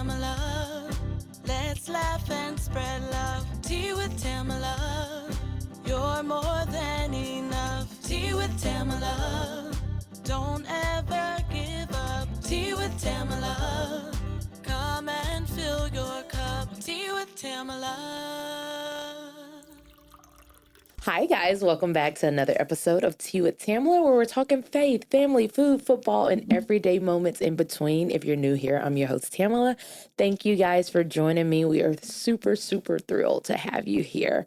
Tamela. Let's laugh and spread love. Tea with Tamela. You're more than enough. Tea with Tamela. Don't ever give up. Tea with Tamela. Come and fill your cup. Tea with Tamela. Hi, guys. Welcome back to another episode of Tea with Tamela, where we're talking faith, family, food, football, and everyday moments in between. If you're new here, I'm your host, Tamela. Thank you guys for joining me. We are super, super thrilled to have you here.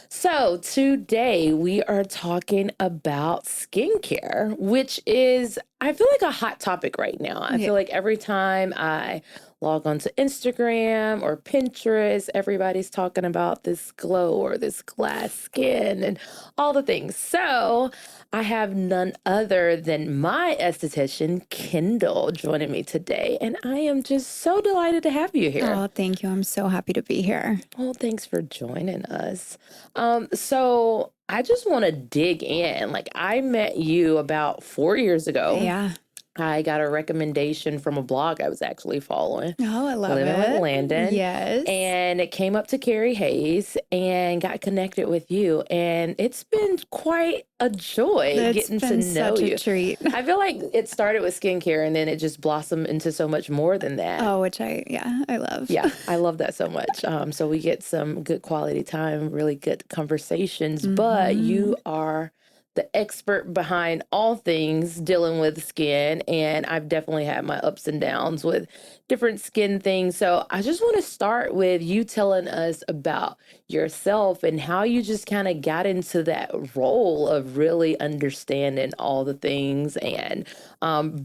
So today we are talking about skincare, which is, I feel like, a hot topic right now. I feel like every time I log onto Instagram or Pinterest, everybody's talking about this glow or this glass skin and all the things. So I have none other than my esthetician, Kendall, joining me today. And I am just so delighted to have you here. Oh, thank you. I'm so happy to be here. Well, thanks for joining us. So I just want to dig in. Like, I met you about 4 years ago. Yeah. I got a recommendation from a blog I was actually following. Oh, I love Living it. with Landon. Yes. And it came up to Carrie Hayes and got connected with you. And it's been quite a joy getting to know such you. a treat. I feel like it started with skincare and then it just blossomed into so much more than that. Oh, which I love. Yeah, I love that so much. So we get some good quality time, really good conversations, but you are the expert behind all things dealing with skin. And I've definitely had my ups and downs with different skin things. So I just want to start with you telling us about yourself and how you just kind of got into that role of really understanding all the things and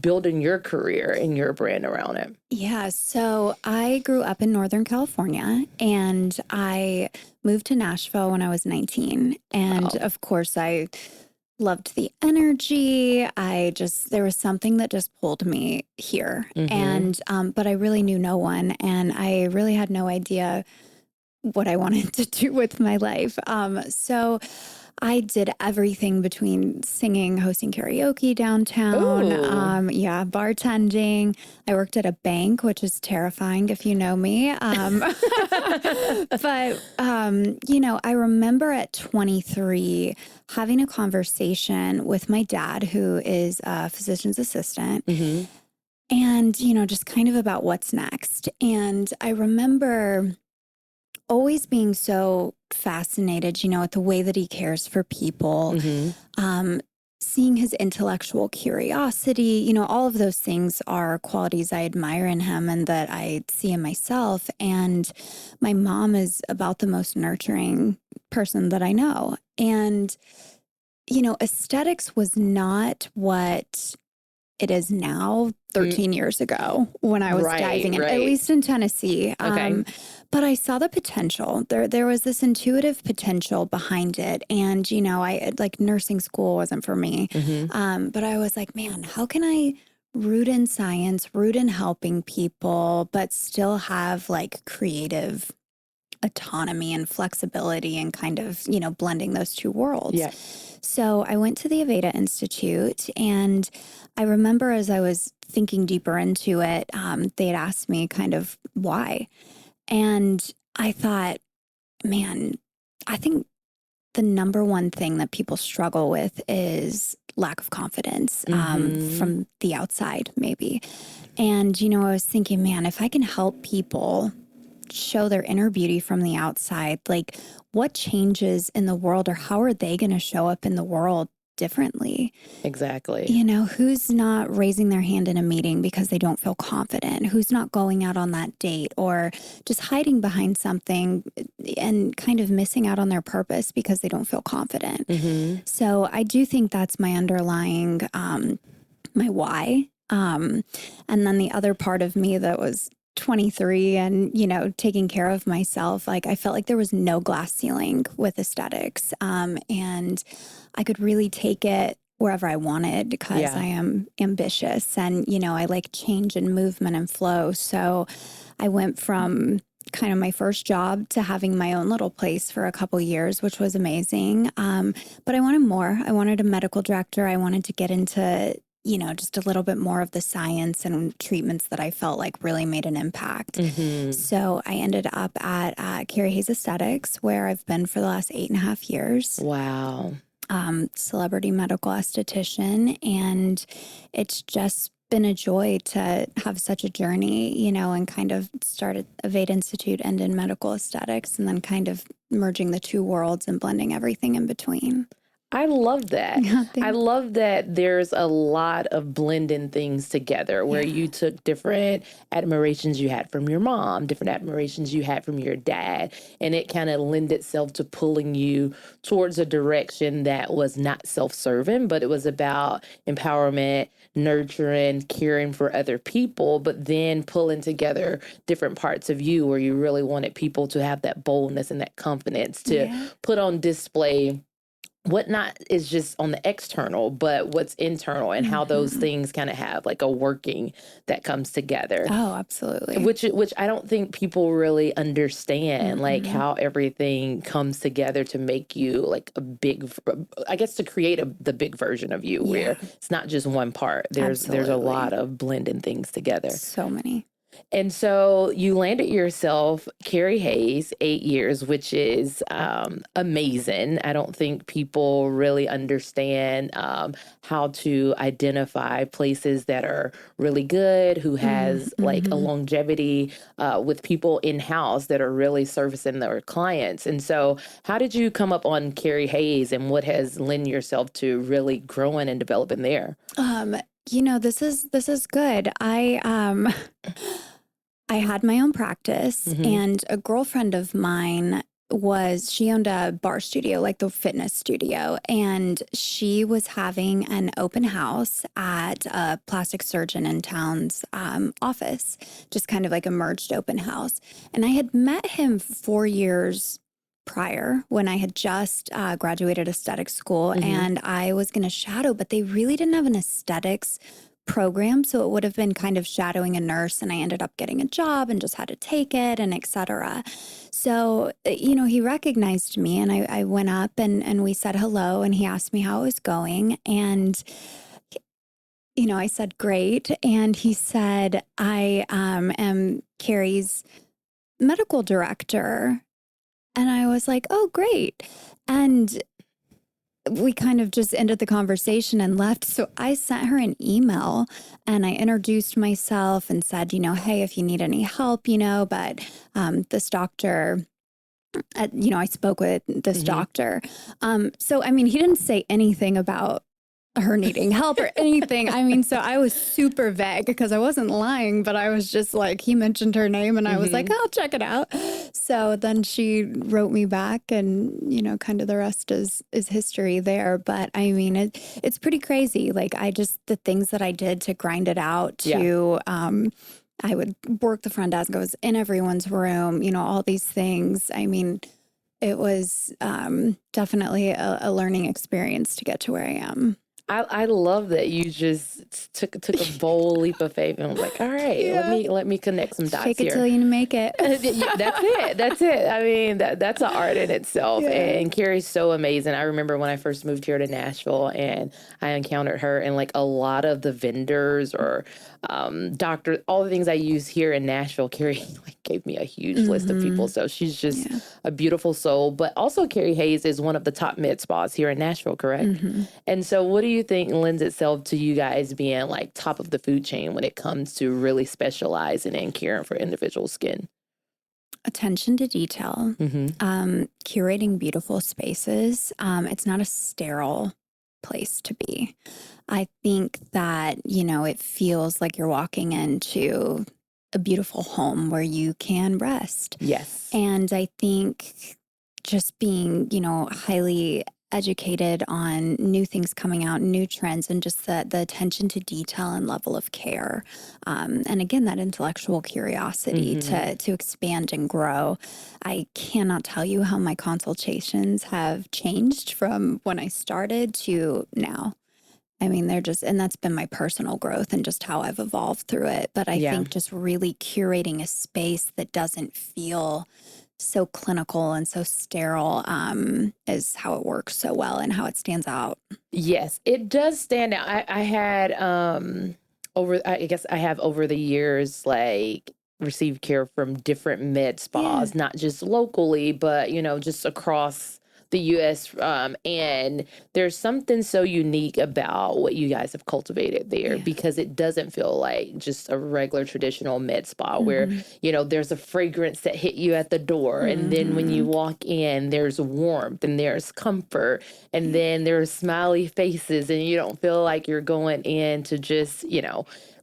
building your career and your brand around it. Yeah. So I grew up in Northern California and I moved to Nashville when I was 19. And of course, I loved the energy. There was something that just pulled me here. And, but I really knew no one and I really had no idea what I wanted to do with my life. So I did everything between singing, hosting karaoke downtown, bartending. I worked at a bank, which is terrifying if you know me. But, I remember at 23 having a conversation with my dad, who is a physician's assistant, and, just kind of about what's next. And I remember always being so fascinated, at the way that he cares for people, seeing his intellectual curiosity, all of those things are qualities I admire in him and that I see in myself. And my mom is about the most nurturing person that I know. And, aesthetics was not what it is now 13 years ago when I was diving in, at least in Tennessee. But I saw the potential. There was this intuitive potential behind it. And, nursing school wasn't for me. But I was like, man, how can I root in science, root in helping people, but still have creative autonomy and flexibility and kind of, blending those two worlds. Yeah. So I went to the Aveda Institute, and I remember as I was thinking deeper into it, they had asked me kind of why. And I thought, man, I think the number one thing that people struggle with is lack of confidence from the outside, maybe. And, I was thinking, man, if I can help people show their inner beauty from the outside, what changes in the world, or how are they going to show up in the world differently? Exactly. Who's not raising their hand in a meeting because they don't feel confident? Who's not going out on that date, or just hiding behind something and kind of missing out on their purpose because they don't feel confident? So I do think that's my underlying, my why. And then the other part of me that was 23 and, taking care of myself, I felt like there was no glass ceiling with aesthetics. And I could really take it wherever I wanted because I am ambitious and, I like change and movement and flow. So I went from kind of my first job to having my own little place for a couple years, which was amazing. But I wanted more. I wanted a medical director. I wanted to get into just a little bit more of the science and treatments that I felt like really made an impact. Mm-hmm. So I ended up at Carrie Hayes Aesthetics, where I've been for the last 8.5 years. Wow. Celebrity medical esthetician. And it's just been a joy to have such a journey, and kind of started Aveda Institute and in medical aesthetics, and then kind of merging the two worlds and blending everything in between. I love that. Yeah, I love that there's a lot of blending things together where you took different admirations you had from your mom, different admirations you had from your dad, and it kind of lend itself to pulling you towards a direction that was not self-serving, but it was about empowerment, nurturing, caring for other people, but then pulling together different parts of you where you really wanted people to have that boldness and that confidence to put on display what not is just on the external, but what's internal and how those things kind of have like a working that comes together. Oh, absolutely. Which I don't think people really understand, like how everything comes together to make you like a big, I guess to create the big version of you where it's not just one part. There's a lot of blending things together. So many. And so you landed yourself Carrie Hayes, 8 years, which is amazing. I don't think people really understand how to identify places that are really good, who has like a longevity with people in-house that are really servicing their clients. And so how did you come up on Carrie Hayes, and what has lent yourself to really growing and developing there? This is good. I had my own practice, and a girlfriend of mine she owned a bar studio, like the fitness studio, and she was having an open house at a plastic surgeon in town's office, just kind of like a merged open house. And I had met him 4 years prior when I had just graduated aesthetic school, and I was going to shadow, but they really didn't have an aesthetics program. So it would have been kind of shadowing a nurse, and I ended up getting a job and just had to take it and et cetera. So, he recognized me, and I went up and we said hello, and he asked me how it was going. And, I said, great. And he said, I am Carrie's medical director. And I was like, oh, great. And we kind of just ended the conversation and left. So I sent her an email, and I introduced myself and said, hey, if you need any help, but this doctor, I spoke with this doctor. So, he didn't say anything about her needing help or anything. So I was super vague because I wasn't lying, but I was just like, he mentioned her name, and I was like, I'll check it out. So then she wrote me back, and, kind of the rest is history there. But it's pretty crazy. Like the things that I did to grind it out to, I would work the front desk, I was in everyone's room, all these things. It was definitely a learning experience to get to where I am. I love that you just took a bold leap of faith and was like, all right, let me connect some dots here. Fake it till you make it. That's it. That's an art in itself. Yeah. And Carrie's so amazing. I remember when I first moved here to Nashville, and I encountered her, and like a lot of the vendors or doctors, all the things I use here in Nashville, Carrie gave me a huge list of people. So she's just a beautiful soul. But also Carrie Hayes is one of the top med spas here in Nashville, correct? And so what do you think lends itself to you guys being like top of the food chain when it comes to really specializing in caring for individual skin? Attention to detail, curating beautiful spaces. It's not a sterile place to be. I think that, it feels like you're walking into a beautiful home where you can rest. Yes. And I think just being, highly educated on new things coming out, new trends, and just the attention to detail and level of care. And again, that intellectual curiosity to expand and grow. I cannot tell you how my consultations have changed from when I started to now. They're just, and that's been my personal growth and just how I've evolved through it. But I think just really curating a space that doesn't feel so clinical and so sterile is how it works so well and how it stands out. Yes, it does stand out. I had I guess I have over the years like received care from different med Yeah. spas, not just locally, but just across the US. And there's something so unique about what you guys have cultivated there Yeah. because it doesn't feel like just a regular traditional med spa where, Mm-hmm. there's a fragrance that hit you at the door. And then when you Mm-hmm. walk in, there's warmth and there's comfort and then there's smiley faces and you don't feel like you're going in to just,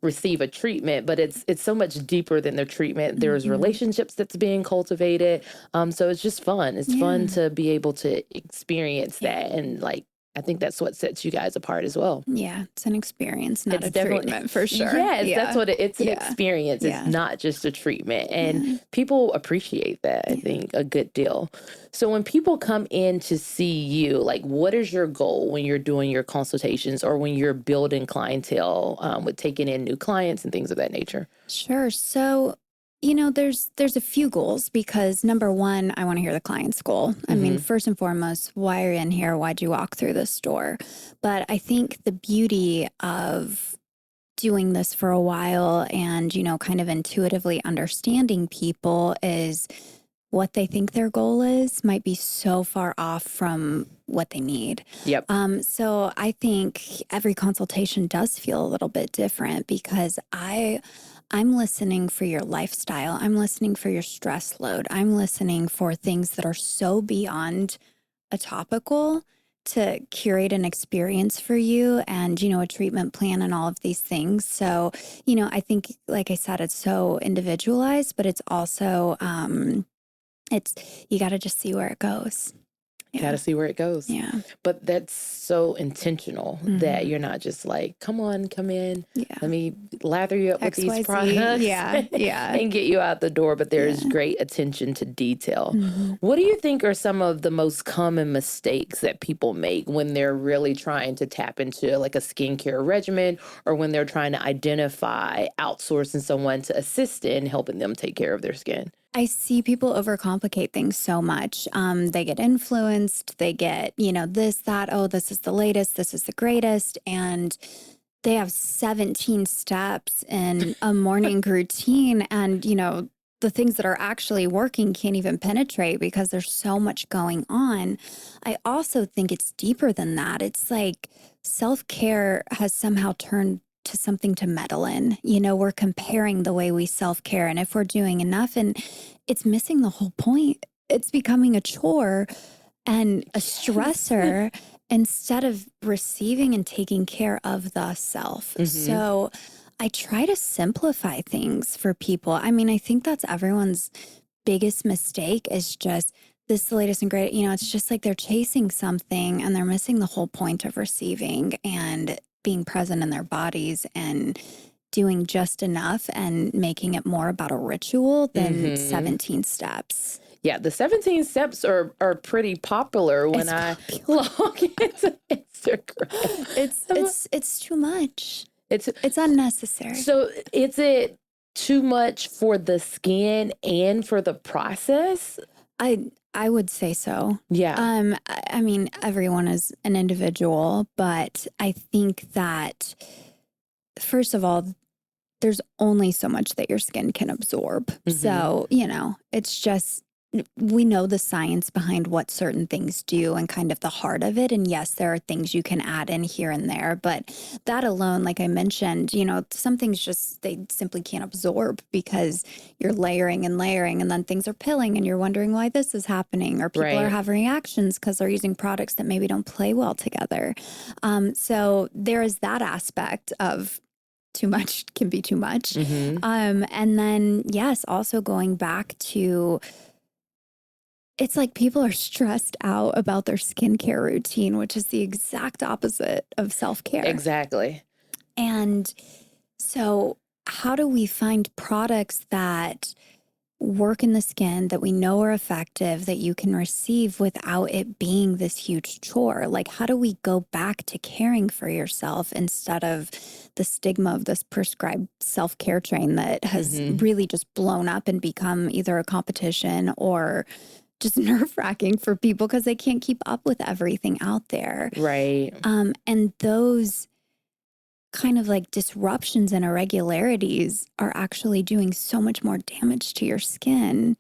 receive a treatment, but it's so much deeper than the treatment. There's Mm-hmm. relationships that's being cultivated. So it's just fun. It's fun Yeah. to be able to experience Yeah. that. And like, I think that's what sets you guys apart as well. Yeah. It's an experience, not It's a definitely, treatment for sure. yes, that's Yeah. what it's an Yeah. experience. It's Yeah. not just a treatment. And Yeah. people appreciate that, I think, a good deal. So when people come in to see you, like, what is your goal when you're doing your consultations or when you're building clientele with taking in new clients and things of that nature? Sure. So, there's a few goals because number one, I want to hear the client's goal. I mean, first and foremost, why are you in here? Why'd you walk through this door? But I think the beauty of doing this for a while and, kind of intuitively understanding people is what they think their goal is might be so far off from what they need. Yep. So I think every consultation does feel a little bit different because I'm listening for your lifestyle. I'm listening for your stress load. I'm listening for things that are so beyond a topical to curate an experience for you and, a treatment plan and all of these things. So, I think, like I said, it's so individualized, but it's also, you got to just see where it goes. Got to see where it goes. Yeah. But that's so intentional that you're not just like, come on, come in. Yeah. Let me lather you up with these XYZ. products. Yeah. Yeah. And get you out the door. But there's great attention to detail. What do you think are some of the most common mistakes that people make when they're really trying to tap into like a skincare regimen or when they're trying to identify outsourcing someone to assist in helping them take care of their skin? I see people overcomplicate things so much. They get influenced, they get, this, that, oh, this is the latest, this is the greatest. And they have 17 steps in a morning routine. And, the things that are actually working can't even penetrate because there's so much going on. I also think it's deeper than that. It's like self-care has somehow turned to something to meddle in. We're comparing the way we self-care and if we're doing enough, and it's missing the whole point. It's becoming a chore and a stressor instead of receiving and taking care of the self. So I try to simplify things for people. I mean, I think that's everyone's biggest mistake is just this is the latest and great. It's just like they're chasing something and they're missing the whole point of receiving and being present in their bodies and doing just enough and making it more about a ritual than 17 steps. Yeah, the 17 steps are pretty popular when I log into Instagram. It's too much. It's unnecessary. So is it too much for the skin and for the process? I would say so. Yeah. I mean, everyone is an individual, but I think that first of all, there's only so much that your skin can absorb. So, it's just, we know the science behind what certain things do and kind of the heart of it. And yes, there are things you can add in here and there, but that alone, like I mentioned, some things just, they simply can't absorb because you're layering and layering and then things are pilling and you're wondering why this is happening or people are having reactions because they're using products that maybe don't play well together. So there is that aspect of too much can be too much. And then, yes, also going back to, it's like people are stressed out about their skincare routine, which is the exact opposite of self-care. Exactly. And so how do we find products that work in the skin that we know are effective, that you can receive without it being this huge chore? Like, how do we go back to caring for yourself instead of the stigma of this prescribed self-care train that has really just blown up and become either a competition or just nerve-wracking for people because they can't keep up with everything out there. Right. And those kind of like disruptions and irregularities are actually doing so much more damage to your skin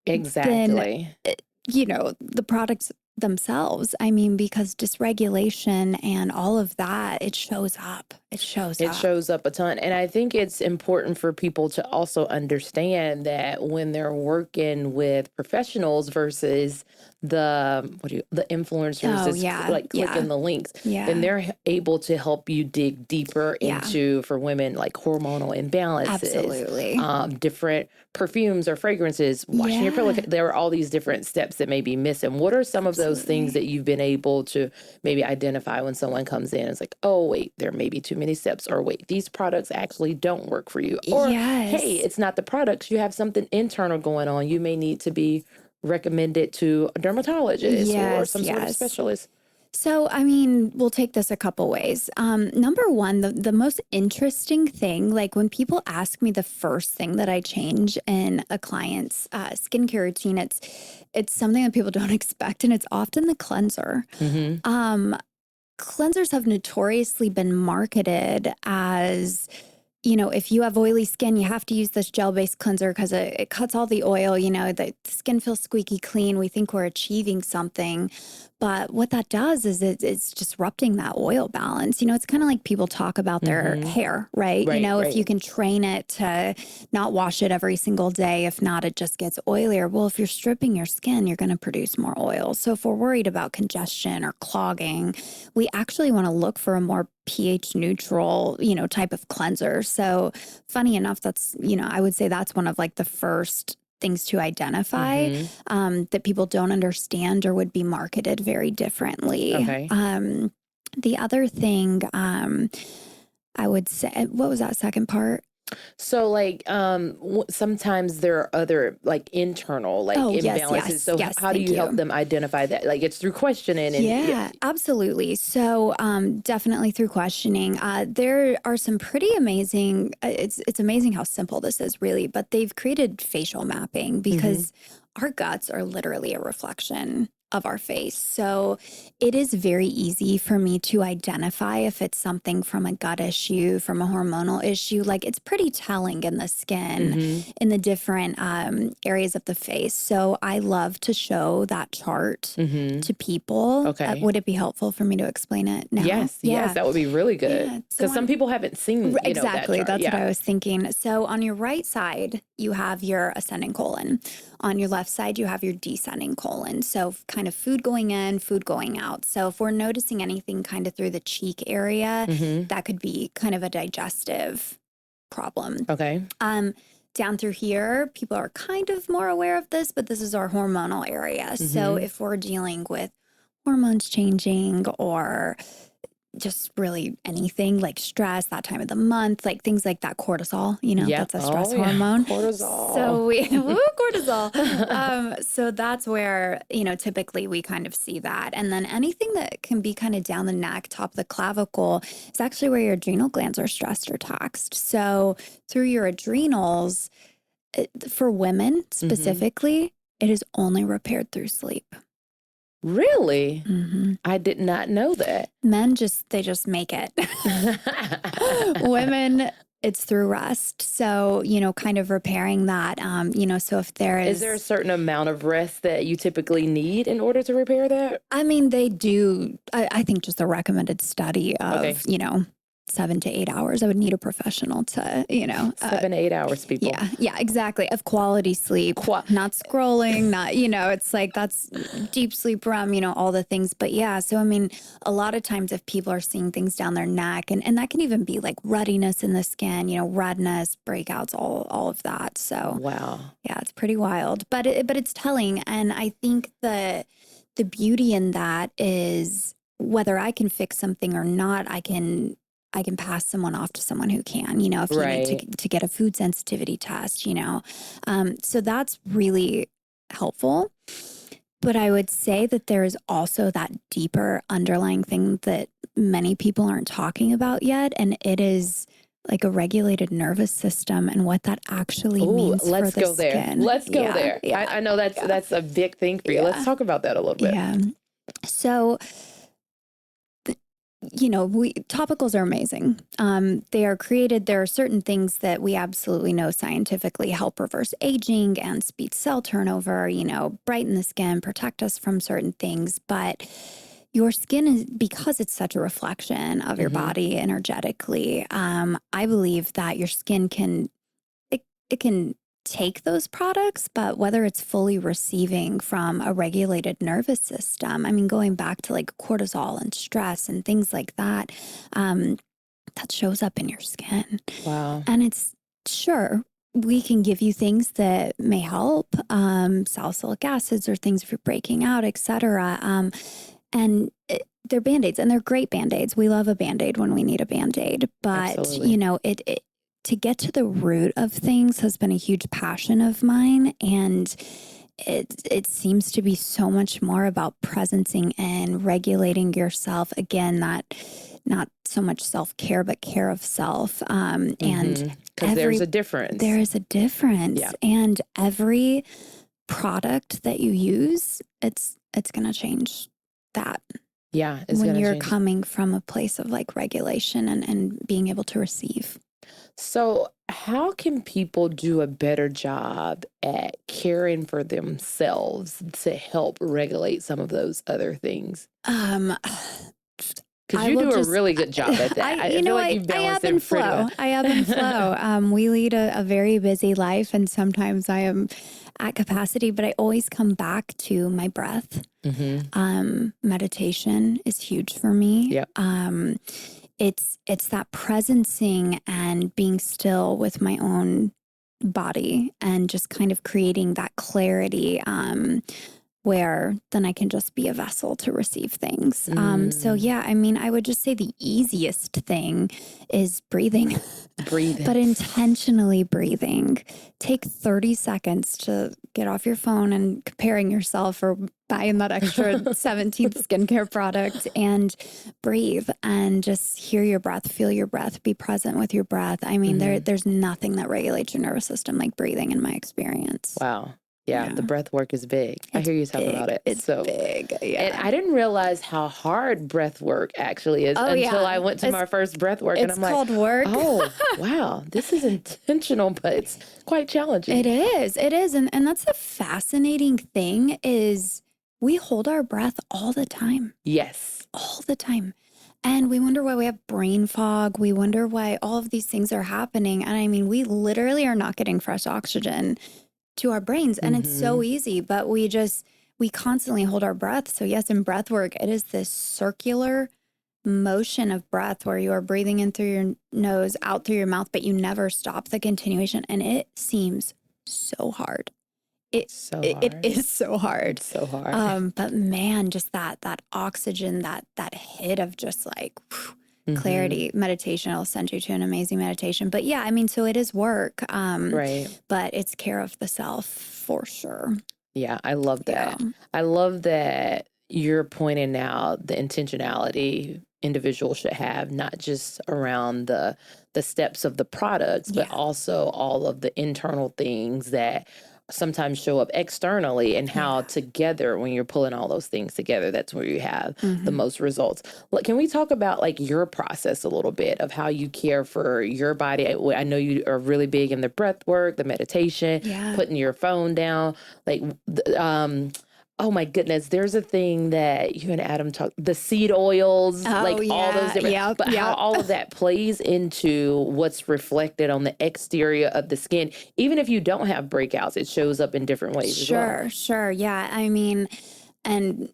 Exactly. than, the products themselves. I mean, because dysregulation and all of that, it shows up. It shows up A ton. And I think it's important for people to also understand that when they're working with professionals versus the influencers that's clicking the links, then they're able to help you dig deeper into, for women, like hormonal imbalances, Absolutely. Different perfumes or fragrances, washing your pillow. There are all these different steps that may be missing. What are some of those things that you've been able to maybe identify when someone comes in and it's like, oh, wait, there may be too many steps, or wait, these products actually don't work for you, or hey, it's not the products, you have something internal going on, you may need to be recommended to a dermatologist or some sort of specialist? So, I mean, we'll take this a couple ways. Number one, the most interesting thing, like when people ask me the first thing that I change in a client's skincare routine, it's something that people don't expect, and it's often the cleanser. Cleansers have notoriously been marketed as, if you have oily skin, you have to use this gel-based cleanser because it cuts all the oil, the skin feels squeaky clean. We think we're achieving something. But what that does is it's disrupting that oil balance. It's kind of like people talk about their hair, right? If you can train it to not wash it every single day, if not, it just gets oilier. Well, if you're stripping your skin, you're going to produce more oil. So if we're worried about congestion or clogging, we actually want to look for a more pH neutral, type of cleanser. So funny enough, that's, I would say that's one of like the first things to identify that people don't understand or would be marketed very differently. Okay. The other thing I would say, what was that second part? So like sometimes there are other like internal imbalances. So how do you help them identify that? Like it's through questioning and absolutely. So definitely through questioning. There are some pretty amazing, it's amazing how simple this is really, but they've created facial mapping because our guts are literally a reflection of our face. So it is very easy for me to identify if it's something from a gut issue, from a hormonal issue. Like it's pretty telling in the skin, in the different areas of the face. So I love to show that chart to people. Okay. Would it be helpful for me to explain it now? Yes, that would be really good. Because some people haven't seen exactly. that chart. That's what I was thinking. So on your right side, you have your ascending colon. On your left side, you have your descending colon. So kind of food going in, food going out. So if we're noticing anything kind of through the cheek area, that could be kind of a digestive problem. Okay. Down through here, people are kind of more aware of this, but this is our hormonal area. So if we're dealing with hormones changing or just really anything like stress, that time of the month, like things like that, cortisol, that's a stress hormone. Cortisol. So cortisol. So that's where, typically we kind of see that. And then anything that can be kind of down the neck, top of the clavicle, is actually where your adrenal glands are stressed or taxed. So through your adrenals, for women specifically, it is only repaired through sleep. Really? I did not know that. Men they just make it. Women, it's through rest. So, kind of repairing that, so if there is... Is there a certain amount of rest that you typically need in order to repair that? I mean, they do, I think just a recommended study of, 7 to 8 hours. I would need a professional to, 7 to 8 hours, people. Yeah, exactly. Of quality sleep, not scrolling, not, it's like that's deep sleep REM, all the things. But so, I mean, a lot of times if people are seeing things down their neck and that can even be like ruddiness in the skin, redness, breakouts, all of that. So, wow. Yeah, it's pretty wild, but it's telling. And I think the beauty in that is whether I can fix something or not, I can pass someone off to someone who can, if you need to get a food sensitivity test, So that's really helpful. But I would say that there is also that deeper underlying thing that many people aren't talking about yet. And it is like a regulated nervous system and what that actually means let's for the go there. skin. Let's go there. Yeah, I know that's a big thing for you. Let's talk about that a little bit. Yeah. So, topicals are amazing. They are created. There are certain things that we absolutely know scientifically help reverse aging and speed cell turnover, brighten the skin, protect us from certain things. But your skin is, because it's such a reflection of your body energetically, I believe that your skin it can take those products, but whether it's fully receiving from a regulated nervous system, I mean, going back to like cortisol and stress and things like that, that shows up in your skin. Wow. And it's sure we can give you things that may help, salicylic acids or things if you're breaking out, etc. They're Band-Aids and they're great Band-Aids. We love a Band-Aid when we need a Band-Aid, but Absolutely. to get to the root of things has been a huge passion of mine. And it seems to be so much more about presencing and regulating yourself. Again, that not so much self-care, but care of self. And because there's a difference. There is a difference. Yeah. And every product that you use, it's going to change that. Yeah. When you're coming from a place of like regulation and being able to receive. So how can people do a better job at caring for themselves to help regulate some of those other things? Because you do a really good job at that. I feel like you balance it pretty well. I ebb and flow. We lead a very busy life, and sometimes I am at capacity, but I always come back to my breath. Meditation is huge for me. Yep. It's that presencing and being still with my own body and just kind of creating that clarity where then I can just be a vessel to receive things. So yeah, I mean, I would just say the easiest thing is breathing. But intentionally breathing. Take 30 seconds to get off your phone and comparing yourself or buying that extra 17th skincare product and breathe and just hear your breath, feel your breath, be present with your breath. I mean, there's nothing that regulates your nervous system like breathing in my experience. Wow. Yeah, the breath work is big. I hear you talk about it. It's so big. Yeah. And I didn't realize how hard breath work actually is until I went to my first breath work. And I'm like, it's called work. Oh, wow. This is intentional, but it's quite challenging. It is. It is. And that's the fascinating thing is we hold our breath all the time. Yes. All the time. And we wonder why we have brain fog. We wonder why all of these things are happening. And I mean, we literally are not getting fresh oxygen to our brains. And it's so easy, but we constantly hold our breath. So yes, in breath work, it is this circular motion of breath where you are breathing in through your nose, out through your mouth, but you never stop the continuation. And it seems so hard. It is so hard. It's so hard. But man, just that oxygen, that hit of just like clarity, meditation. I'll send you to an amazing meditation. But yeah, I mean, so it is work. Right. But it's care of the self for sure. Yeah, I love that. Yeah. I love that you're pointing out the intentionality individuals should have, not just around the steps of the products, but also all of the internal things that sometimes show up externally and how together, when you're pulling all those things together, that's where you have the most results. Can we talk about like your process a little bit of how you care for your body? I know you are really big in the breath work, the meditation, putting your phone down, like, oh my goodness, there's a thing that you and Adam talked, the seed oils, all those different, how all of that plays into what's reflected on the exterior of the skin. Even if you don't have breakouts, it shows up in different ways as well. Sure. Yeah. I mean, and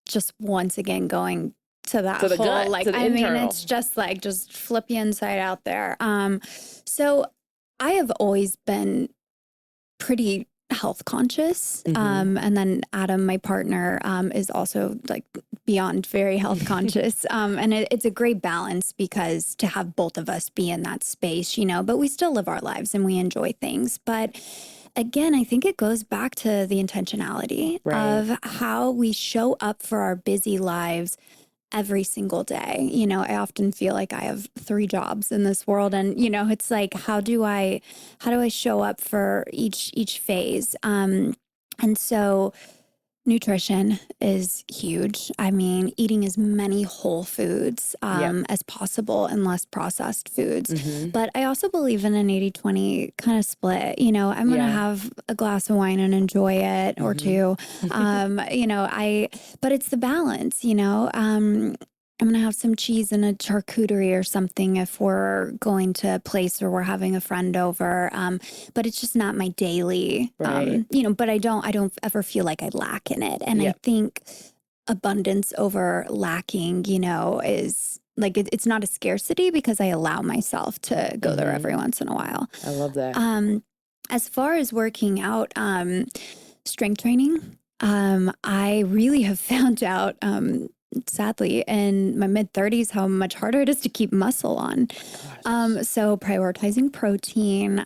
just once again, going to that to the whole, gut, like, to the I internal. mean, it's just like, just flip you inside out there. So I have always been pretty health conscious. And then Adam, my partner, is also like beyond very health conscious. And it's a great balance because to have both of us be in that space, but we still live our lives and we enjoy things. But again, I think it goes back to the intentionality of how we show up for our busy lives every single day. You know, I often feel like I have 3 jobs in this world, and you know, it's like, how do I show up for each phase? And so nutrition is huge. I mean, eating as many whole foods as possible and less processed foods. But I also believe in an 80-20 kind of split. You know, I'm going to have a glass of wine and enjoy it or two. You know, but it's the balance, you know. I'm going to have some cheese and a charcuterie or something if we're going to a place or we're having a friend over. But it's just not my daily, you know, but I don't ever feel like I lack in it. And I think abundance over lacking, you know, is like, it's not a scarcity because I allow myself to go there every once in a while. I love that. As far as working out, strength training, I really have found out, sadly, in my mid-30s, how much harder it is to keep muscle on. So prioritizing protein,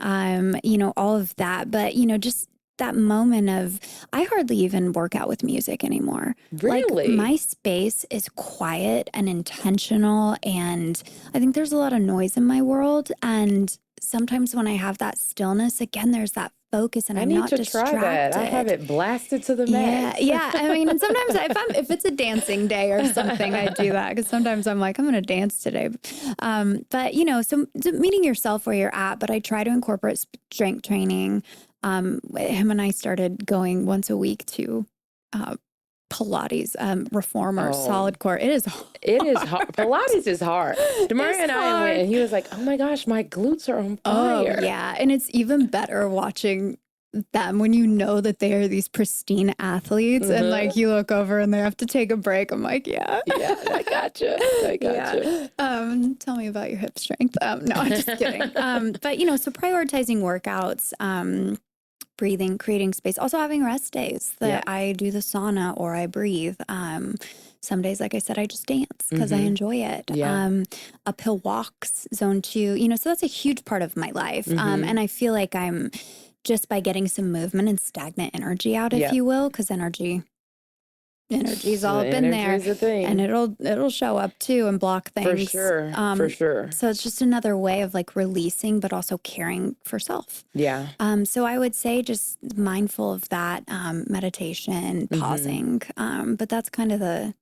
you know, all of that. But, you know, just that moment of, I hardly even work out with music anymore. Really? Like, my space is quiet and intentional. And I think there's a lot of noise in my world. And sometimes when I have that stillness, again, there's that focus and I'm not distracted. Try that. I have it blasted to the max. Yeah. I mean, and sometimes if it's a dancing day or something, I do that because sometimes I'm like, I'm going to dance today. But you know, so meeting yourself where you're at, but I try to incorporate strength training. Him and I started going once a week to, Pilates, reformer, solid core. It is hard. Pilates is hard. Demaria and I went, and he was like, "Oh my gosh, my glutes are on fire." Oh yeah, and it's even better watching them when you know that they are these pristine athletes, and like you look over and they have to take a break. I'm like, yeah, I gotcha. Tell me about your hip strength. No, I'm just kidding. But you know, so prioritizing workouts. Breathing, creating space, also having rest days that I do the sauna or I breathe. Some days, like I said, I just dance because I enjoy it. Uphill walks, zone 2, you know, so that's a huge part of my life. And I feel like I'm just by getting some movement and stagnant energy out, if you will, because energy's all up in there, and it'll show up too and block things. For sure. So it's just another way of like releasing, but also caring for self. Yeah. So I would say just mindful of that, meditation, pausing. But that's kind of the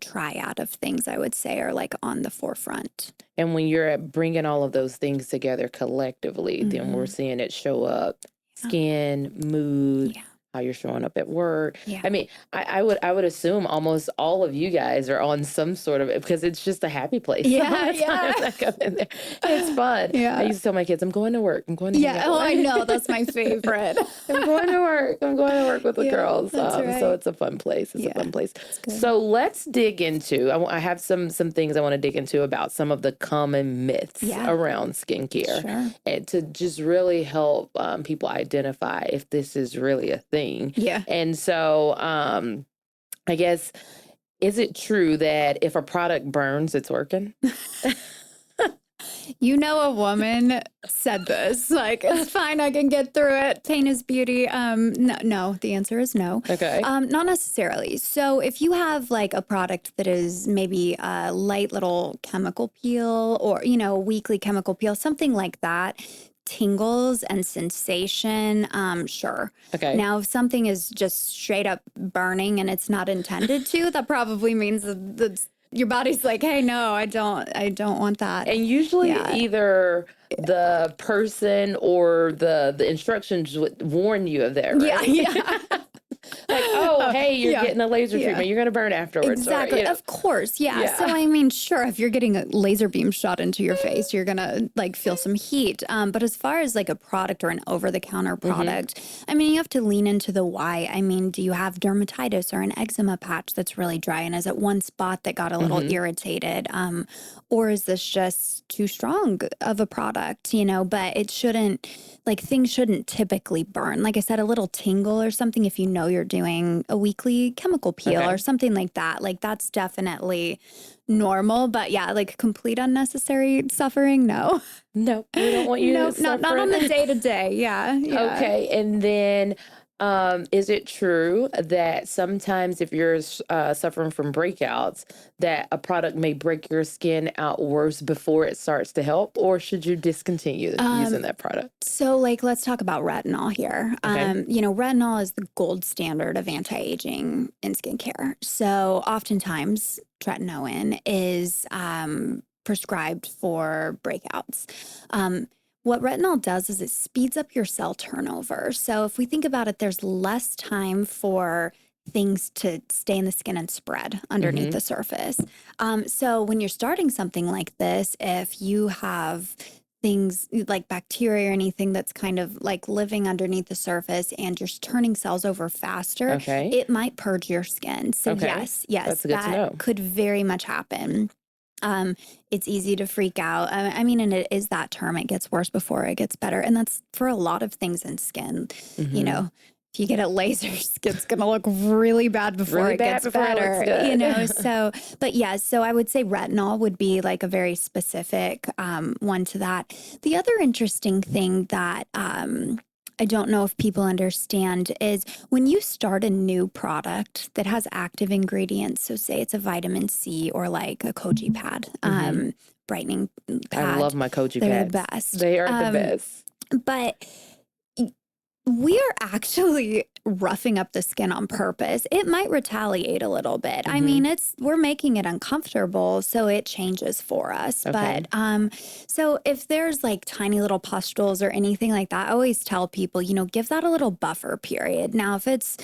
triad of things I would say are like on the forefront. And when you're bringing all of those things together collectively, then we're seeing it show up: skin, mood. How you're showing up at work. I mean, I would assume almost all of you guys are on some sort of, because it's just a happy place. I come in there. It's fun. I used to tell my kids, I'm going to work. I'm going to I know. That's my favorite. I'm going to work. I'm going to work with the girls. So it's a fun place. It's a fun place. So let's dig into, I have some things I want to dig into about some of the common myths around skincare. And to just really help people identify if this is really a thing. And so I guess, is it true that if a product burns, it's working? You know, a woman said this, like, it's fine, I can get through it. Pain is beauty. No, the answer is no. Okay. Not necessarily. So if you have like a product that is maybe a light little chemical peel or, you know, weekly chemical peel, something like that, tingles and sensation, sure. Okay. Now, if something is just straight up burning and it's not intended to, that probably means that your body's like, hey, no, I don't want that. And usually either the person or the instructions would warn you of that, right? Yeah. Like, hey, you're getting a laser treatment. You're going to burn afterwards. Exactly. Or, you know. Of course. Yeah. So, I mean, sure, if you're getting a laser beam shot into your face, you're going to like feel some heat. But as far as like a product or an over-the-counter product, I mean, you have to lean into the why. I mean, do you have dermatitis or an eczema patch that's really dry? And is it one spot that got a little irritated? Or is this just too strong of a product, you know? But it shouldn't, like, things shouldn't typically burn. Like I said, a little tingle or something, if you know you're doing a weekly chemical peel or something like that, like that's definitely normal. But yeah, like complete unnecessary suffering, no. No, we don't want you to suffer. Not on the day to day. Yeah. Okay. And then Is it true that sometimes if you're suffering from breakouts, that a product may break your skin out worse before it starts to help, or should you discontinue using that product? So, like, let's talk about retinol here. Okay. Retinol is the gold standard of anti-aging in skincare. So, oftentimes, tretinoin is prescribed for breakouts. What retinol does is it speeds up your cell turnover. So, if we think about it, there's less time for things to stay in the skin and spread underneath the surface. So, when you're starting something like this, if you have things like bacteria or anything that's kind of like living underneath the surface and you're turning cells over faster, Okay. it might purge your skin. So Okay. yes, That's good to know. that could very much happen. It's easy to freak out. I mean, and it is that term, it gets worse before it gets better. And that's for a lot of things in skin. You know, if you get a laser, skin's going to look really bad before Really it bad gets before it better, looks good. you know? So, but yeah, so I would say retinol would be like a very specific one to that. The other interesting thing that I don't know if people understand is when you start a new product that has active ingredients, so say it's a vitamin C or like a Koji pad, brightening pad. I love my Koji They're pads. the best. They are the best. But we are actually roughing up the skin on purpose. It might retaliate a little bit. I mean, we're making it uncomfortable, so it changes for us. Okay. But so if there's like tiny little pustules or anything like that, I always tell people, give that a little buffer period. Now, if it's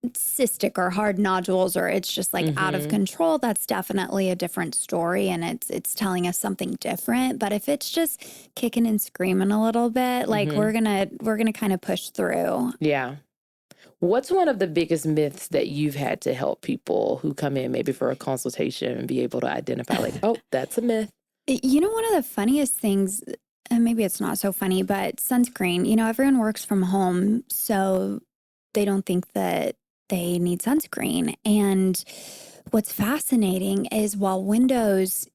cystic or hard nodules or it's just like out of control, that's definitely a different story and it's telling us something different. But if it's just kicking and screaming a little bit, like we're gonna kind of push through. Yeah. What's one of the biggest myths that you've had to help people who come in maybe for a consultation and be able to identify like, oh, that's a myth? One of the funniest things, and maybe it's not so funny, but sunscreen, everyone works from home, so they don't think that they need sunscreen. And what's fascinating is while windows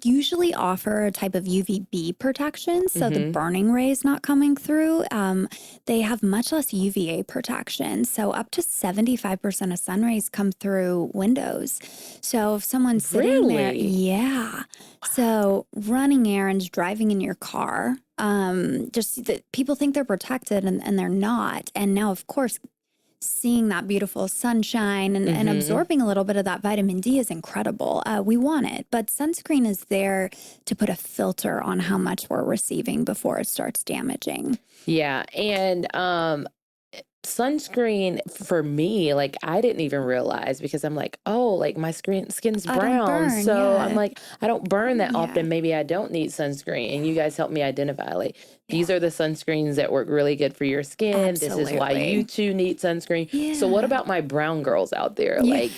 usually offer a type of UVB protection, so the burning rays not coming through, they have much less UVA protection. So up to 75% of sun rays come through windows. So if someone's sitting there, yeah. So running errands, driving in your car, just that people think they're protected and they're not. And now, of course, seeing that beautiful sunshine and absorbing a little bit of that vitamin D is incredible. We want it, but sunscreen is there to put a filter on how much we're receiving before it starts damaging. Yeah. And sunscreen for me, like I didn't even realize because I'm like, oh, like my skin's brown. Burn, so yeah. I'm like, I don't burn that Yeah. often. Maybe I don't need sunscreen. And you guys help me identify like, these are the sunscreens that work really good for your skin. Absolutely. This is why you too need sunscreen. Yeah. So what about my brown girls out there? Yeah. Like,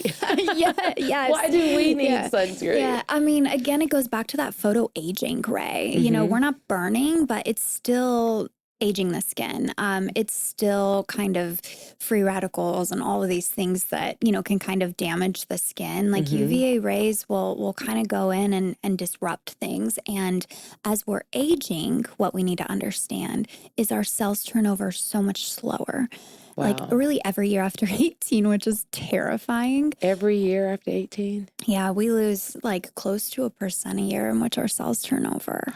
Yes. why do we need Yeah. sunscreen? Yeah, I mean, again, it goes back to that photo aging gray. We're not burning, but it's still aging the skin. It's still kind of free radicals and all of these things that, can kind of damage the skin. Like UVA rays will kind of go in and disrupt things. And as we're aging, what we need to understand is our cells turn over so much slower. Wow. Like really every year after 18, which is terrifying. Every year after 18? Yeah, we lose like close to 1% a year in which our cells turn over.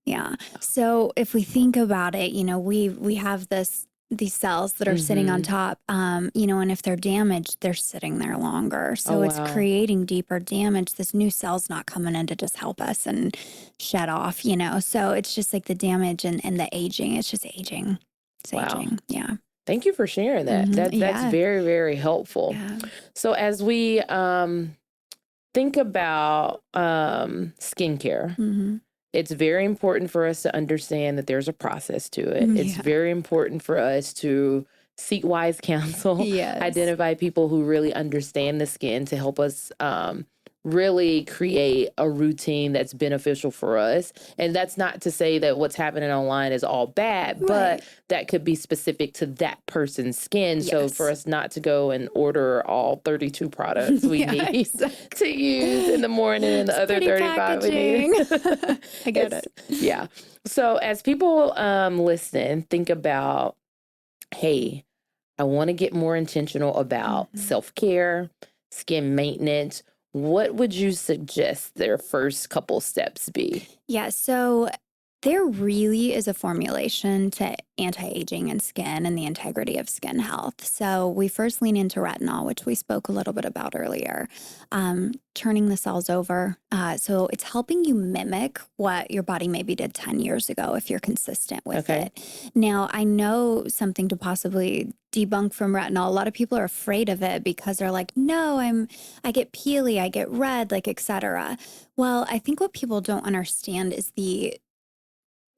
Yeah. So if we think about it, we have these cells that are sitting on top, and if they're damaged, they're sitting there longer. So it's creating deeper damage. This new cell's not coming in to just help us and shed off, So it's just like the damage and the aging. It's just aging. It's aging. Yeah. Thank you for sharing that. That's very, very helpful. Yeah. So as we think about skincare, it's very important for us to understand that there's a process to it. Yeah. It's very important for us to seek wise counsel, identify people who really understand the skin to help us really create a routine that's beneficial for us. And that's not to say that what's happening online is all bad, but that could be specific to that person's skin. Yes. So for us not to go and order all 32 products we need to use in the morning and the other 35 we need. I get it. Yeah. So as people listen, think about, hey, I want to get more intentional about self-care, skin maintenance. What would you suggest their first couple steps be? Yeah, so there really is a formulation to anti-aging and skin and the integrity of skin health. So we first lean into retinol, which we spoke a little bit about earlier, turning the cells over. So it's helping you mimic what your body maybe did 10 years ago if you're consistent with it. Now, I know something to possibly debunk from retinol. A lot of people are afraid of it because they're like, no, I get peely, I get red, like, et cetera. Well, I think what people don't understand is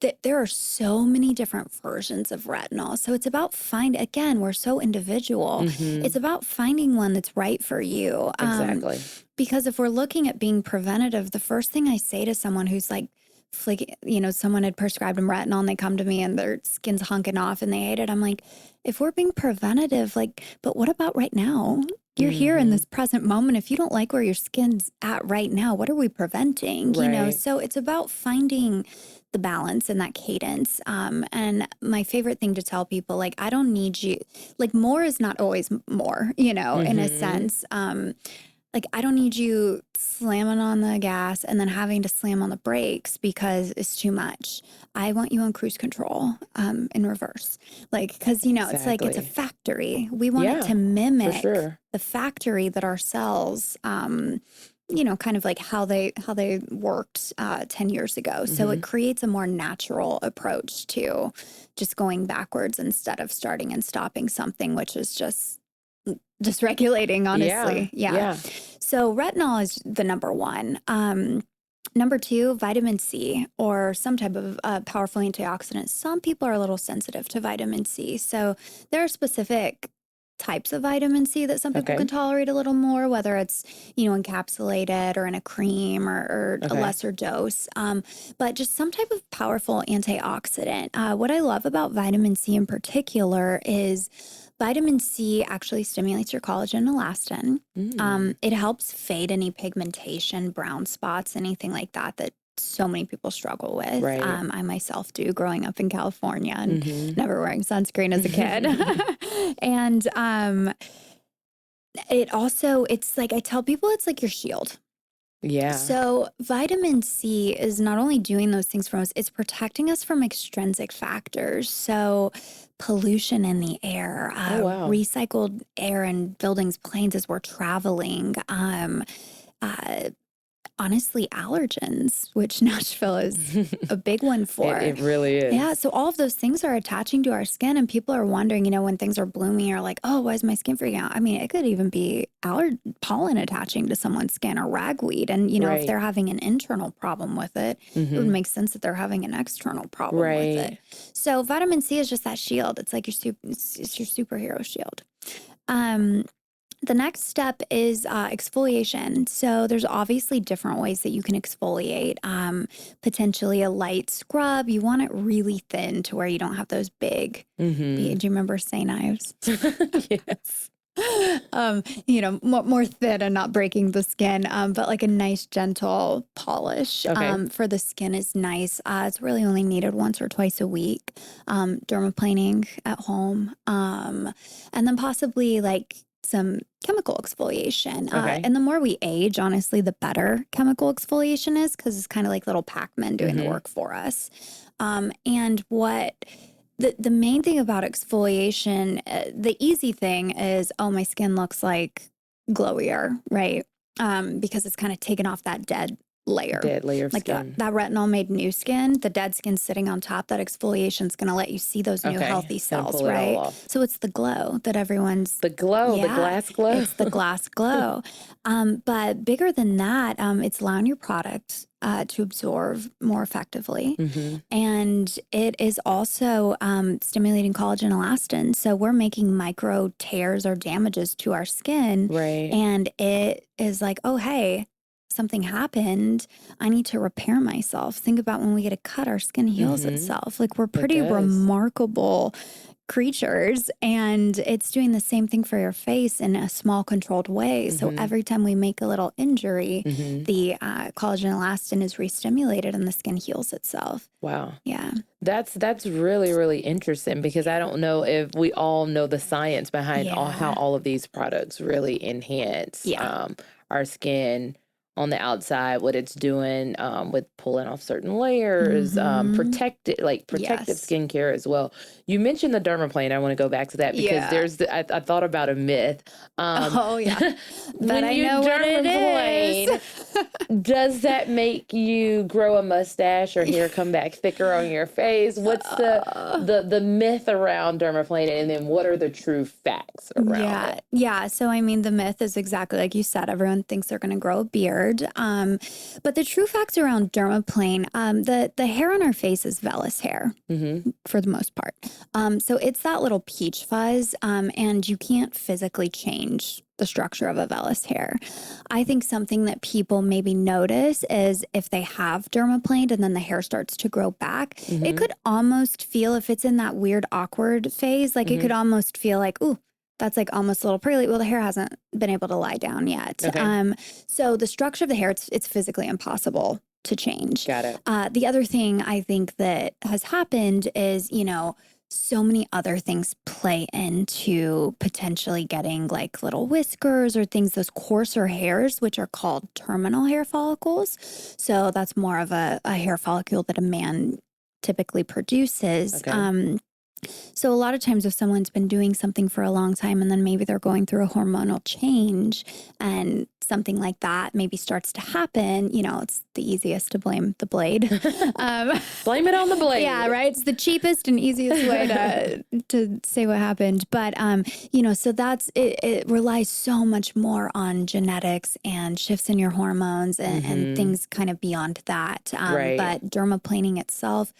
that there are so many different versions of retinol. So it's about again, we're so individual. It's about finding one that's right for you. Exactly. Because if we're looking at being preventative, the first thing I say to someone who's like, someone had prescribed them retinol and they come to me and their skin's hunking off and they hate it. I'm like, if we're being preventative, like, but what about right now? You're here in this present moment. If you don't like where your skin's at right now, what are we preventing? You know, so it's about finding the balance and that cadence. And my favorite thing to tell people, like, I don't need you, like, more is not always more, in a sense. Like, I don't need you slamming on the gas and then having to slam on the brakes because it's too much. I want you on cruise control in reverse. Like, because, it's like it's a factory. We want it to mimic the factory that our cells, kind of like how they worked 10 years ago. So it creates a more natural approach to just going backwards instead of starting and stopping something, which is just dysregulating, honestly. Yeah. So retinol is the number one. Number two, vitamin C or some type of powerful antioxidant. Some people are a little sensitive to vitamin C. So there are specific types of vitamin C that some people can tolerate a little more, whether it's, encapsulated or in a cream or a lesser dose. But just some type of powerful antioxidant. What I love about vitamin C in particular is vitamin C actually stimulates your collagen and elastin. It helps fade any pigmentation, brown spots, anything like that so many people struggle with. I myself do, growing up in California and never wearing sunscreen as a kid. And it's like, I tell people it's like your shield. Yeah. So vitamin C is not only doing those things for us, it's protecting us from extrinsic factors. So pollution in the air, recycled air in buildings, planes as we're traveling, honestly, allergens, which Nashville is a big one for. It really is. Yeah. So all of those things are attaching to our skin, and people are wondering, when things are blooming, or like, oh, why is my skin freaking out? I mean, it could even be pollen attaching to someone's skin or ragweed. And, if they're having an internal problem with it, it would make sense that they're having an external problem with it. So vitamin C is just that shield. It's like it's your superhero shield. The next step is exfoliation. So there's obviously different ways that you can exfoliate. Potentially a light scrub. You want it really thin to where you don't have those big. Do you remember Say Knives? Yes. More thin and not breaking the skin, but like a nice gentle polish for the skin is nice. It's really only needed once or twice a week. Dermaplaning at home, and then possibly like some chemical exfoliation. And the more we age, honestly, the better chemical exfoliation is, because it's kind of like little Pac-Man doing the work for us. And what the main thing about exfoliation, the easy thing is, oh, my skin looks like glowier, right? Because it's kind of taken off that dead layer of like skin. That retinol made new skin. The dead skin sitting on top, that exfoliation is going to let you see those new healthy cells, right? So it's the glow that everyone's... The glow, the glass glow. It's the glass glow. But bigger than that, it's allowing your product to absorb more effectively. And it is also stimulating collagen elastin. So we're making micro tears or damages to our skin. And it is like, oh, hey, something happened. I need to repair myself. Think about when we get a cut, our skin heals itself. Like, we're pretty remarkable creatures, and it's doing the same thing for your face in a small controlled way. So every time we make a little injury, the collagen elastin is re-stimulated and the skin heals itself. Wow. Yeah. That's really, really interesting, because I don't know if we all know the science behind how all of these products really enhance our skin on the outside, what it's doing with pulling off certain layers, protective skincare as well. You mentioned the dermaplane. I want to go back to that because I thought about a myth. But when I you know what it dermaplane, does that make you grow a mustache or hair come back thicker on your face? What's the myth around dermaplaning, and then what are the true facts around it? Yeah. So, I mean, the myth is exactly like you said. Everyone thinks they're going to grow a beard. But the true facts around dermaplane, the hair on our face is vellus hair for the most part. So it's that little peach fuzz, and you can't physically change the structure of a vellus hair. I think something that people maybe notice is if they have dermaplaned and then the hair starts to grow back, it could almost feel, if it's in that weird awkward phase, like it could almost feel like, ooh, that's like almost a little pearly. Well, the hair hasn't been able to lie down yet. Okay. So the structure of the hair, it's physically impossible to change. Got it. The other thing I think that has happened is, so many other things play into potentially getting like little whiskers or things, those coarser hairs, which are called terminal hair follicles. So that's more of a hair follicle that a man typically produces. Okay. So a lot of times if someone's been doing something for a long time and then maybe they're going through a hormonal change and something like that maybe starts to happen, it's the easiest to blame the blade. Blame it on the blade. Yeah, right. It's the cheapest and easiest way to say what happened. But, so that's, it relies so much more on genetics and shifts in your hormones and things kind of beyond that. Right. But dermaplaning itself,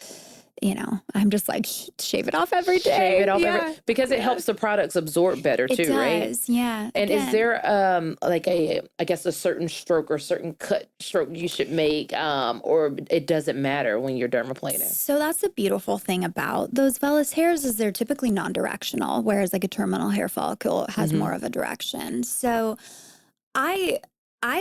I'm just like, shave it off every day. Shave it off because it helps the products absorb better too, right? It does, yeah. And is there a certain stroke or certain cut stroke you should make, or it doesn't matter when you're dermaplaning? So that's the beautiful thing about those vellus hairs is they're typically non-directional, whereas like a terminal hair follicle has more of a direction. So I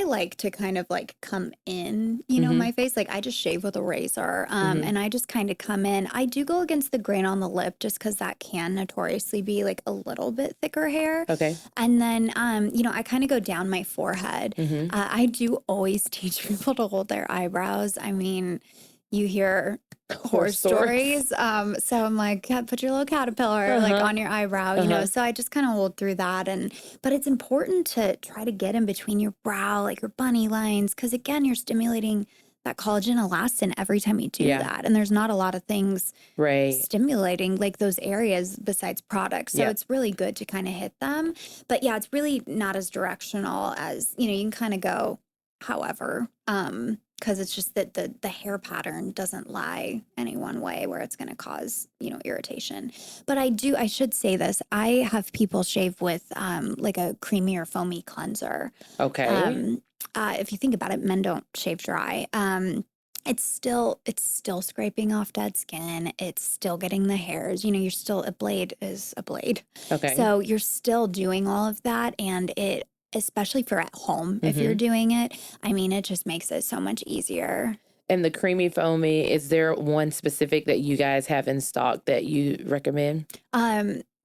like to kind of like come in, my face. Like I just shave with a razor and I just kind of come in. I do go against the grain on the lip just because that can notoriously be like a little bit thicker hair. Okay. And then, I kind of go down my forehead. I do always teach people to hold their eyebrows. I mean, you hear horror stories. So I'm like, put your little caterpillar like on your eyebrow, so I just kind of hold through that. But it's important to try to get in between your brow, like your bunny lines. Cause again, you're stimulating that collagen elastin every time you do that. And there's not a lot of things stimulating like those areas besides products. So it's really good to kind of hit them. But yeah, it's really not as directional as, you can kind of go however, because it's just that the hair pattern doesn't lie any one way where it's going to cause, irritation. But I should say this, I have people shave with like a creamy or foamy cleanser. Okay. If you think about it, men don't shave dry. It's still scraping off dead skin. It's still getting the hairs. A blade is a blade. Okay. So you're still doing all of that, and it, especially for at home, if you're doing it, I mean, it just makes it so much easier. And the creamy foamy, is there one specific that you guys have in stock that you recommend?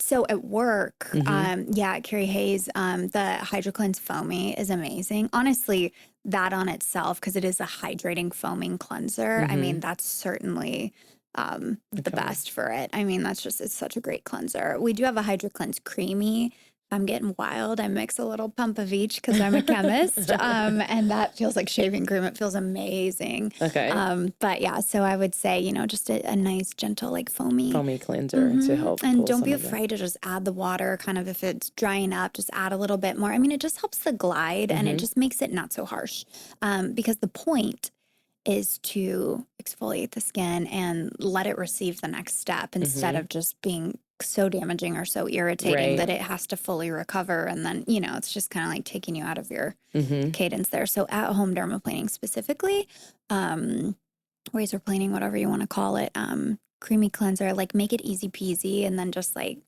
So at work, at Carrie Hayes, the HydroCleanse Foamy is amazing. Honestly, that on itself, because it is a hydrating foaming cleanser, I mean, that's certainly the best for it. I mean, it's such a great cleanser. We do have a HydroCleanse Creamy. I'm getting wild. I mix a little pump of each because I'm a chemist. And that feels like shaving cream. It feels amazing. Okay. But yeah, so I would say, just a nice, gentle, like foamy cleanser to help. And don't be afraid to just add the water. Kind of if it's drying up, just add a little bit more. I mean, it just helps the glide and it just makes it not so harsh. Because the point is to exfoliate the skin and let it receive the next step instead of just being so damaging or so irritating that it has to fully recover. And then, it's just kind of like taking you out of your cadence there. So at home dermaplaning specifically, razor planing, whatever you want to call it, creamy cleanser, like make it easy peasy and then just like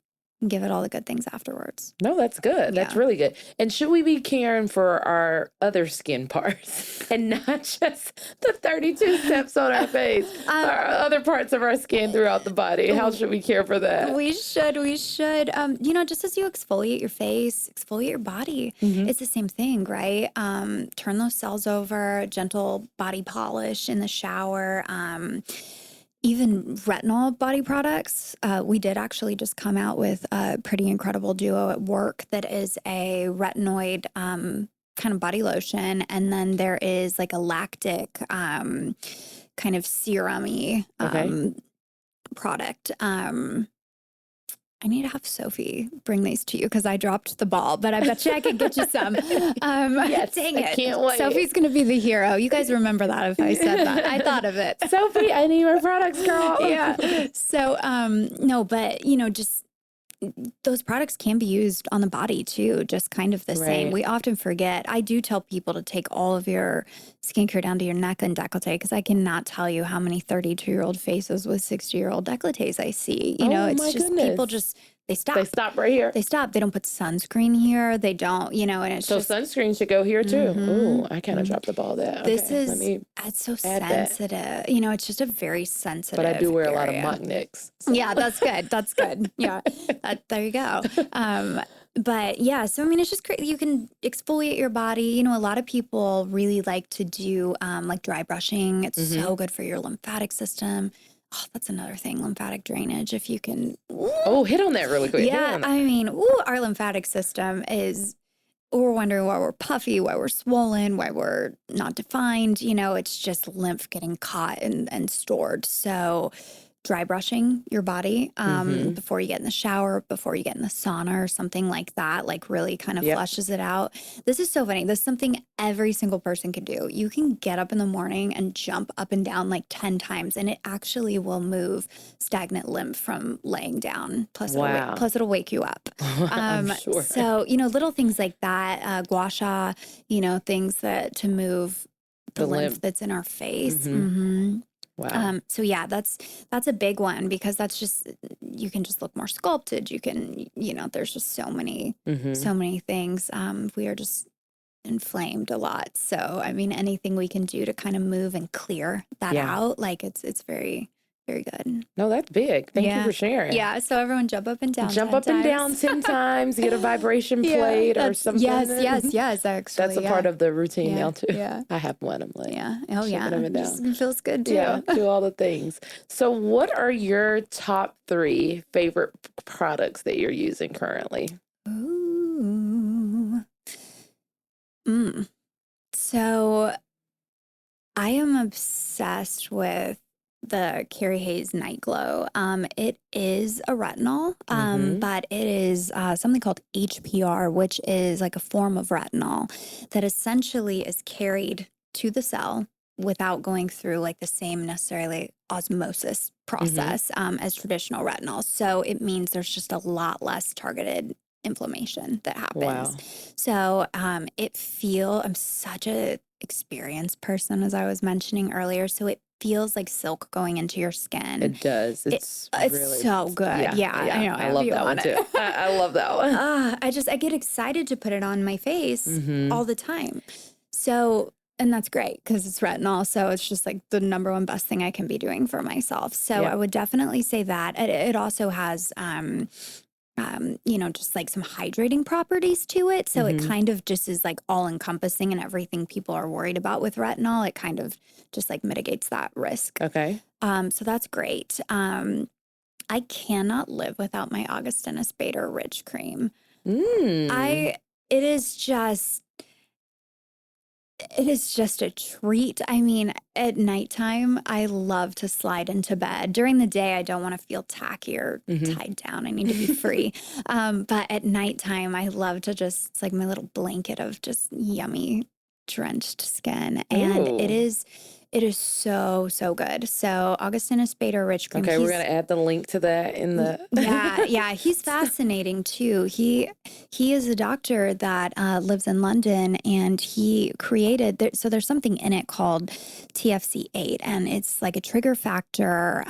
give it all the good things afterwards. No, that's good. That's really good. And should we be caring for our other skin parts and not just the 32 steps on our face, our other parts of our skin throughout the body? How should we care for that? We should. Just as you exfoliate your face, exfoliate your body, it's the same thing, right? Turn those cells over, gentle body polish in the shower. Even retinol body products. We did actually just come out with a pretty incredible duo at work that is a retinoid kind of body lotion. And then there is like a lactic kind of serum-y product. I need to have Sophie bring these to you because I dropped the ball, but I bet you I could get you some. Yes, dang it. I can't wait. Sophie's going to be the hero. You guys remember that if I said that. I thought of it. Sophie, I need more products, girl. Yeah. So, no, but, just those products can be used on the body too, just kind of the same. We often forget. I do tell people to take all of your skincare down to your neck and décolleté because I cannot tell you how many 32-year-old faces with 60-year-old décolletés I see. It's just people just they stop. They stop right here. They stop. They don't put sunscreen here. They don't, and it's so just sunscreen should go here too. Ooh, I kind of dropped the ball there. This Okay, is it's so sensitive. That. It's just a very sensitive. But I do wear area. a lot of mock nicks. So. Yeah, that's good. That's good. Yeah, there you go. But yeah, so it's just great. You can exfoliate your body. A lot of people really like to do like dry brushing. It's so good for your lymphatic system. Oh, that's another thing, lymphatic drainage. If you can. Oh, hit on that really quick. Yeah, our lymphatic system is. We're wondering why we're puffy, why we're swollen, why we're not defined. It's just lymph getting caught and stored. So dry brushing your body before you get in the shower, before you get in the sauna or something like that, like really kind of flushes it out. This is so funny. This is something every single person can do. You can get up in the morning and jump up and down like 10 times, and it actually will move stagnant lymph from laying down. Plus, it'll wake you up. I'm sure. So, little things like that, gua sha, things that to move the lymph that's in our face. Wow. So yeah, that's a big one because that's just, you can just look more sculpted. You can, there's just so many things. We are just inflamed a lot. So, anything we can do to kind of move and clear that out, like it's very, very good. No, that's big. Thank you for sharing. Yeah. So everyone jump up and down. Jump up and down 10 times, get a vibration plate or something. Yes, actually. That's a part of the routine now too. Yeah. I have one. I'm like, It feels good too. Yeah, do all the things. So what are your top 3 favorite products that you're using currently? Ooh. So I am obsessed with the Carrie Hayes Night Glow. It is a retinol, but it is something called HPR, which is like a form of retinol that essentially is carried to the cell without going through like the same necessarily osmosis process as traditional retinols. So it means there's just a lot less targeted inflammation that happens. Wow. So I'm such a experienced person, as I was mentioning earlier. So it feels like silk going into your skin. It does. It's really so good. Yeah. I know. I love that one too. I love that one. I get excited to put it on my face all the time. So, and that's great because it's retinol. So it's just like the number one best thing I can be doing for myself. So I would definitely say that. It also has, just like some hydrating properties to it. So it kind of just is like all encompassing and everything people are worried about with retinol. It kind of just like mitigates that risk. Okay. So that's great. I cannot live without my Augustinus Bader Ridge Cream. It is just a treat. At nighttime, I love to slide into bed. During the day, I don't want to feel tacky or tied down. I need to be free. But at nighttime, I love to it's like my little blanket of just yummy, drenched skin. And it is so, so good. So Augustinus Bader Ridge Cream. Okay, we're going to add the link to that in the... Yeah, he's fascinating too. He is a doctor that lives in London, and he created, so there's something in it called TFC8, and it's like a trigger factor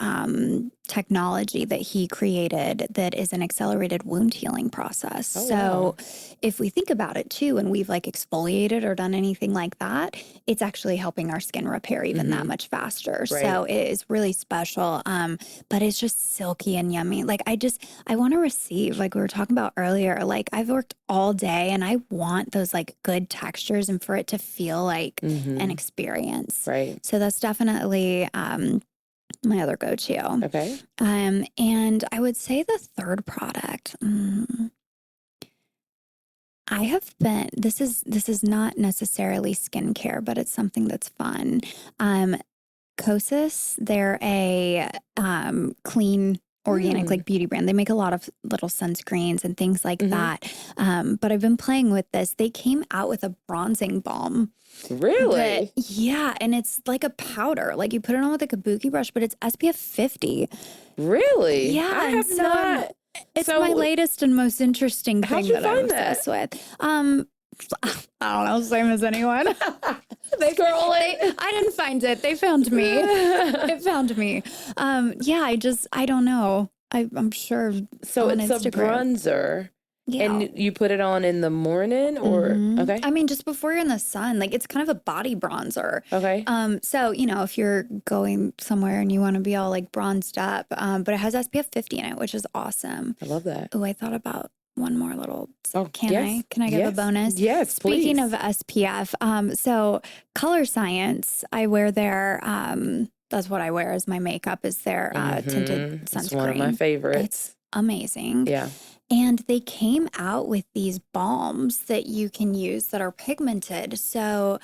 technology that he created that is an accelerated wound healing process. Oh, so wow. if we think about it too, and we've like exfoliated or done anything like that, it's actually helping our skin repair even that much faster. Right. So it is really special. But it's just silky and yummy. Like I want to receive, like we were talking about earlier, like I've worked all day and I want those like good textures and for it to feel like an experience. Right. So that's definitely my other go-to. Okay. And I would say the third product, I have been, this is not necessarily skincare, but it's something that's fun. Kosas, they're a clean organic like beauty brand. They make a lot of little sunscreens and things like that. But I've been playing with this. They came out with a bronzing balm. Really? Yeah, and it's like a powder. Like you put it on with a kabuki brush, but it's SPF 50. Really? Yeah, I have so not. it's So my latest and most interesting how'd thing you that I'm find that? obsessed with. I don't know, same as anyone. I didn't find it. They found me. It found me. Yeah, I don't know. I'm sure. So on it's a Instagram. bronzer. Yeah. And you put it on in the morning or okay. I mean, just before you're in the sun, like it's kind of a body bronzer. Okay. So, you know, if you're going somewhere and you want to be all like bronzed up, but it has SPF 50 in it, which is awesome. I love that. Oh, I thought about one more little. Oh, Can yes. I give a bonus? Yes, Speaking please. of SPF, so Color Science, I wear their that's what I wear as my makeup is their tinted sunscreen. It's one of my favorites. It's amazing. Yeah. And they came out with these balms that you can use that are pigmented. So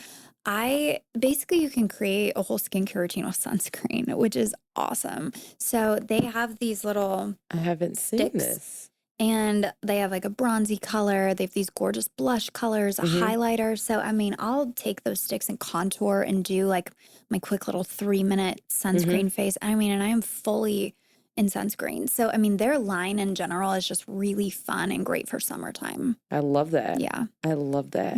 you can create a whole skincare routine with sunscreen, which is awesome. So they have these little I haven't seen sticks. this. And they have like a bronzy color. They have these gorgeous blush colors, a highlighter. So, I mean, I'll take those sticks and contour and do like my quick little 3-minute sunscreen face. I mean, and I am fully in sunscreen. So, I mean, their line in general is just really fun and great for summertime. I love that. Yeah. I love that.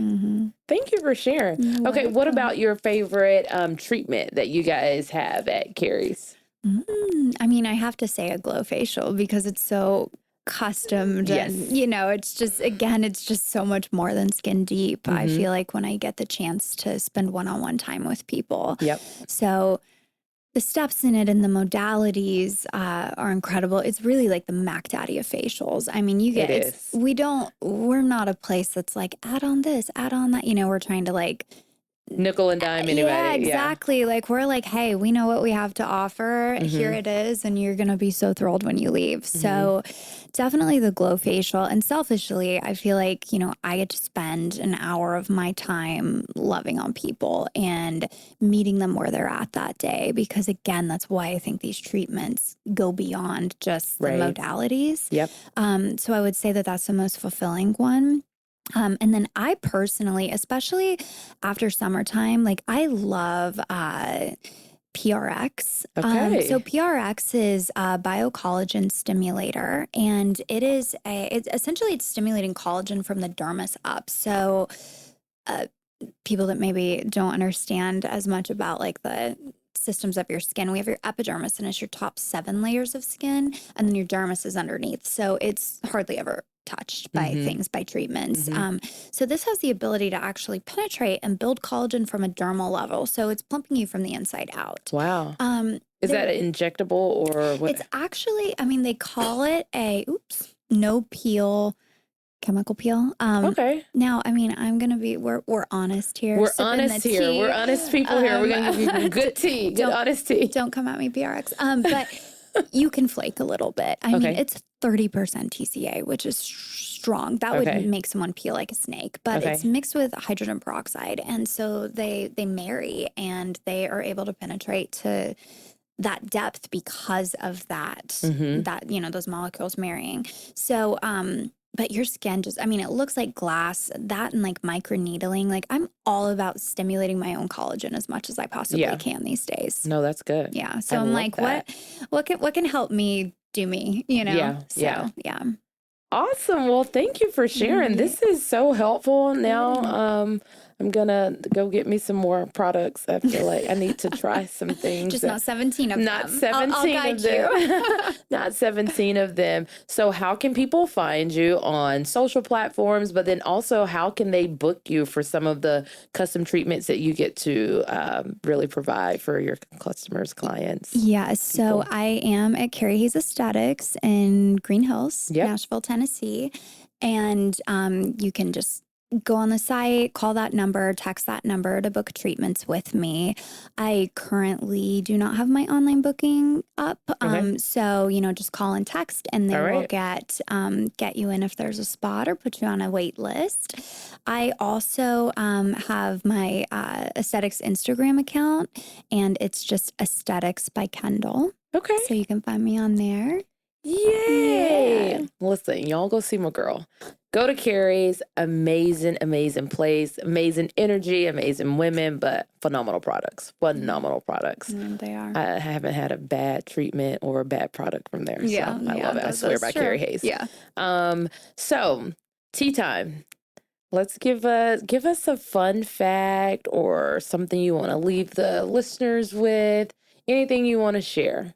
Thank you for sharing. Okay, what about your favorite treatment that you guys have at Carrie's? I mean, I have to say a glow facial because it's so customed and you know it's just so much more than skin deep. I feel like when I get the chance to spend one-on-one time with people. So the steps in it and the modalities are incredible. It's really like the Mac Daddy of facials. I mean, we're not a place that's like add on this, add on that, you know, we're trying to like nickel and dime anybody. Yeah, exactly. Yeah. Like we're like, hey, we know what we have to offer. Here it is. And you're going to be so thrilled when you leave. So definitely the glow facial. And selfishly, I feel like, you know, I get to spend an hour of my time loving on people and meeting them where they're at that day. Because again, that's why I think these treatments go beyond just the modalities. So I would say that that's the most fulfilling one. And then I personally, especially after summertime, like I love PRX. So PRX is a biocollagen stimulator, and it's stimulating collagen from the dermis up. So people that maybe don't understand as much about like the systems of your skin, we have your epidermis, and it's your top 7 layers of skin, and then your dermis is underneath. So it's hardly ever touched by by treatments. So this has the ability to actually penetrate and build collagen from a dermal level. So it's plumping you from the inside out. Wow. Is that injectable or what? It's actually, I mean, they call it a no peel chemical peel. Now, I mean, I'm gonna be we're honest here. We're honest here. We're honest people here. We're gonna give you good tea, good honest tea. Don't come at me, PRX. But you can flake a little bit. I mean, it's 30% TCA, which is strong. That would make someone peel like a snake. But it's mixed with hydrogen peroxide, and so they marry, and they are able to penetrate to that depth because of that. That, you know, those molecules marrying. So but your skin just, I mean, it looks like glass. That and like microneedling, like I'm all about stimulating my own collagen as much as I possibly can these days. No, that's good. Yeah. So I'm like, what can help me do me, you know? Yeah. Awesome. Well, thank you for sharing. This is so helpful. Now, I'm I'm gonna go get me some more products. I feel like I need to try some things. Just not 17 of Not them. 17 I'll guide of them. you. Not 17 of them. So how can people find you on social platforms, but then also how can they book you for some of the custom treatments that you get to really provide for your customers, clients? Yeah, so I am at Carrie Hayes Aesthetics in Green Hills, Nashville, Tennessee. And you can just go on the site, call that number, text that number to book treatments with me. I currently do not have my online booking up. So, just call and text and they will get you in if there's a spot or put you on a wait list. I also have my aesthetics Instagram account and it's just Aesthetics by Kendall. Okay. So you can find me on there. Yay! Yeah. Listen, y'all go see my girl. Go to Carrie's. Amazing, amazing place. Amazing energy, amazing women, but phenomenal products. Phenomenal products. They are. I haven't had a bad treatment or a bad product from there. Yeah, So I love it. I swear by Carrie Hayes. Yeah. So, tea time. Let's give us a fun fact or something you want to leave the listeners with. Anything you want to share.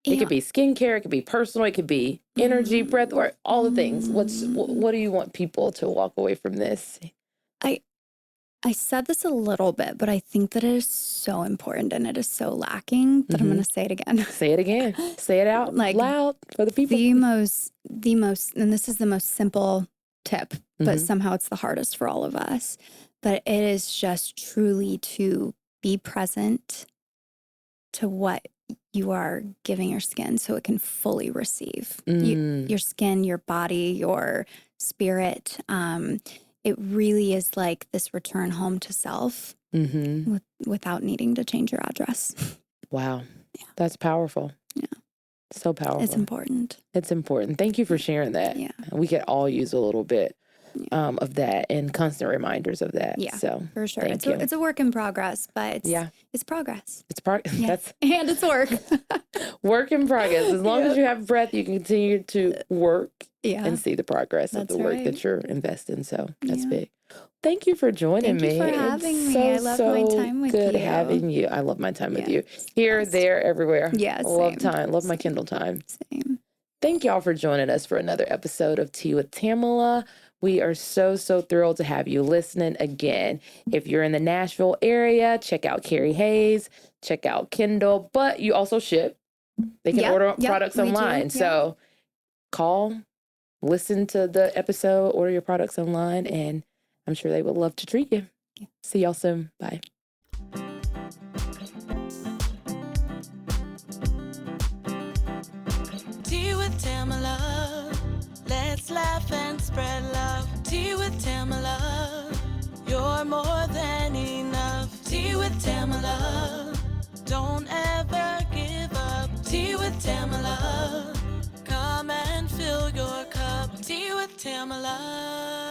It could be skincare, it could be personal, it could be energy, breath work, all the things. What do you want people to walk away from this? I said this a little bit, but I think that it is so important and it is so lacking that I'm going to say it again. Say it again. Say it out loud for the people. The most, and this is the most simple tip, but somehow it's the hardest for all of us. But it is just truly to be present to what you are giving your skin so it can fully receive your skin, your body, your spirit. It really is like this return home to self without needing to change your address. Wow. Yeah. That's powerful. Yeah. So powerful. It's important. It's important. Thank you for sharing that. Yeah. We could all use a little bit of that and constant reminders of that. Yeah, so for sure. It's a work in progress, but it's progress. It's progress. And it's work. Work in progress. As long as you have breath, you can continue to work and see the progress of the work that you're investing. So that's big. Thank you for joining me. Thank you for having me. I love my time with you. Good having you. I love my time with you. Here, there, everywhere. Yeah, same. Love time. Love my Kendall time. Same. Thank y'all for joining us for another episode of Tea with Tamela. We are so thrilled to have you listening again. If you're in the Nashville area, check out Carrie Hayes, check out Kendall, but you also ship. They can order products online. So call, listen to the episode, order your products online, and I'm sure they would love to treat you. See y'all soon. Bye. Tea with Tamela. Let's laugh and spread love. Tea with Tamela. You're more than enough. Tea with Tamela. Don't ever give up. Tea with Tamela. Come and fill your cup. Tea with Tamela.